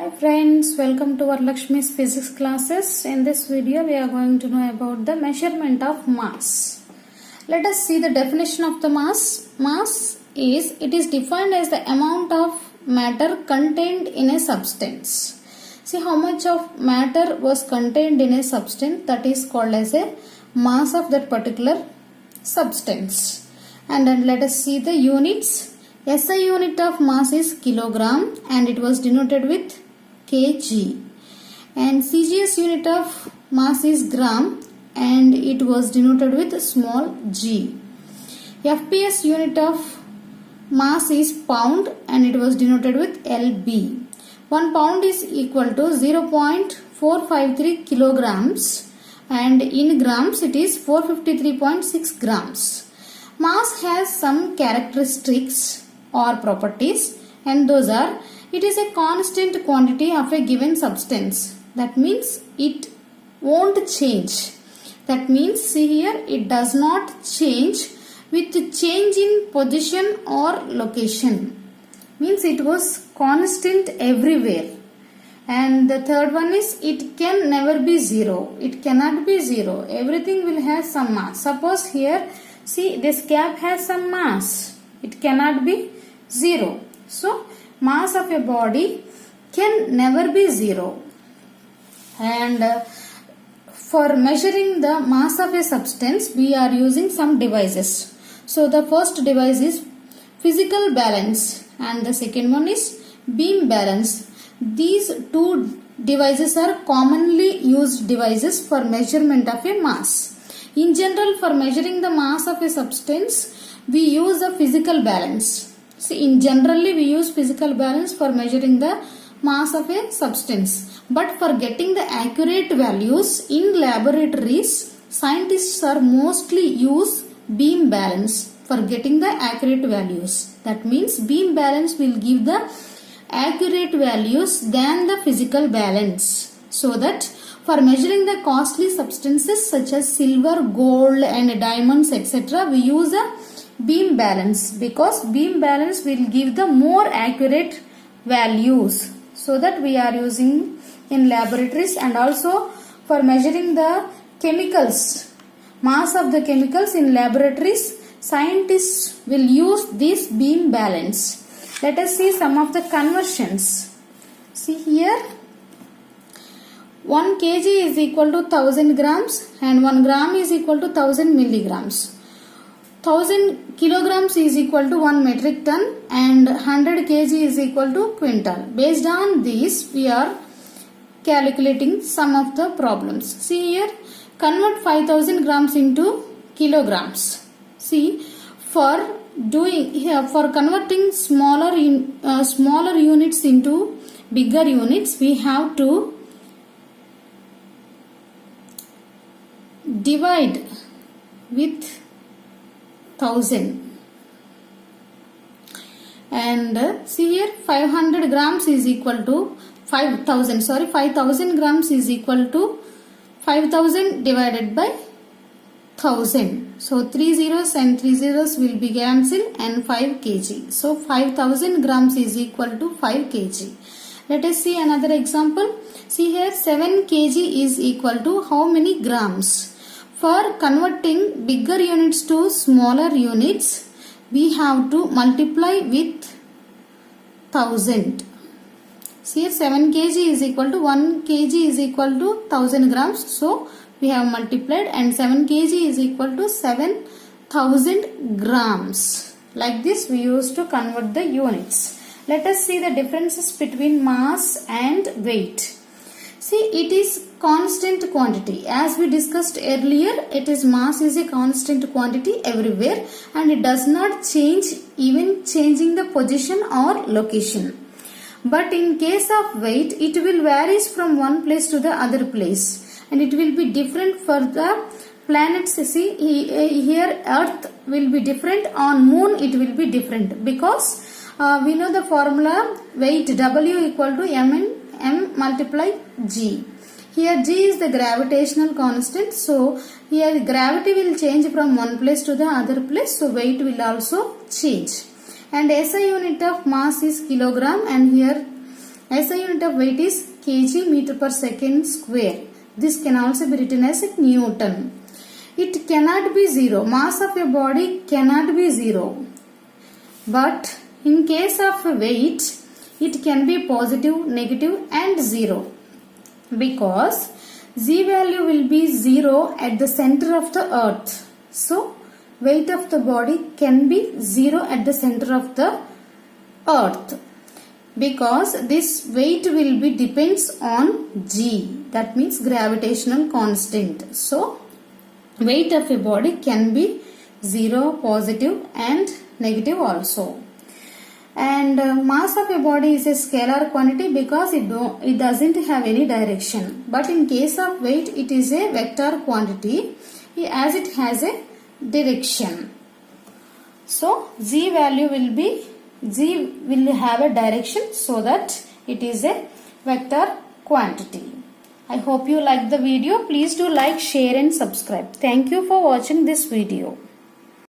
Hi friends, welcome to Varalakshmi's physics classes. In this video we are going to know about the measurement of mass. Let us see the definition of the mass. Mass is, it is defined as the amount of matter contained in a substance. See how much of matter was contained in a substance, that is called as a mass of that particular substance. And then let us see the units. SI unit of mass is kilogram and it was denoted with kg. And CGS unit of mass is gram and it was denoted with small g. FPS unit of mass is pound and it was denoted with lb. 1 pound is equal to 0.453 kilograms and in grams it is 453.6 grams. Mass has some characteristics or properties, and those are, it is a constant quantity of a given substance. That means it won't change. That means, see here, it does not change with change in position or location. Means it was constant everywhere. And the third one is, it can never be zero. It cannot be zero. Everything will have some mass. Suppose here, see, this cap has some mass. It cannot be zero. So, mass of a body can never be zero. And for measuring the mass of a substance, we are using some devices. So, the first device is physical balance and the second one is beam balance. These two devices are commonly used devices for measurement of a mass. In general, for measuring the mass of a substance, we use the physical balance. See, in generally we use physical balance for measuring the mass of a substance. But for getting the accurate values in laboratories, scientists are mostly use beam balance for getting the accurate values. That means beam balance will give the accurate values than the physical balance. So that for measuring the costly substances such as silver, gold and diamonds etc., we use a beam balance because beam balance will give the more accurate values. So that we are using in laboratories, and also for measuring the chemicals, mass of the chemicals in laboratories, scientists will use this beam balance. Let us see some of the conversions. See here, 1 kg is equal to 1000 grams and 1 gram is equal to 1000 milligrams. 1000 kilograms is equal to 1 metric ton and 100 kg is equal to quintal. Based on this, we are calculating some of the problems. See here, convert 5000 grams into kilograms. See, for converting smaller units into bigger units, we have to divide with 1000. And see here, 500 grams is equal to 5000 grams is equal to 5000 divided by 1000. So 3 zeros and 3 zeros will be cancelled and 5 kg. So 5000 grams is equal to 5 kg. Let us see another example. See here, 7 kg is equal to how many grams? For converting bigger units to smaller units, we have to multiply with 1000. See here, 7 kg is equal to 1 kg is equal to 1000 grams. So, we have multiplied and 7 kg is equal to 7000 grams. Like this, we used to convert the units. Let us see the differences between mass and weight. See, it is constant quantity. As we discussed earlier, mass is a constant quantity everywhere and it does not change even changing the position or location. But in case of weight, it will varies from one place to the other place and it will be different for the planets. See, here Earth will be different, on Moon it will be different because we know the formula weight W equal to M multiply G. Here G is the gravitational constant. So here gravity will change from one place to the other place. So weight will also change. And SI unit of mass is kilogram, and here SI unit of weight is kg meter per second square. This can also be written as Newton. It cannot be zero. Mass of a body cannot be zero. But in case of weight, it can be positive, negative and zero. Because Z value will be zero at the center of the earth. So, weight of the body can be zero at the center of the earth. Because this weight will be depends on G. That means gravitational constant. So, weight of a body can be zero, positive and negative also. And mass of a body is a scalar quantity because it doesn't have any direction. But in case of weight, it is a vector quantity as it has a direction. So, Z value will have a direction, so that it is a vector quantity. I hope you like the video. Please do like, share and subscribe. Thank you for watching this video.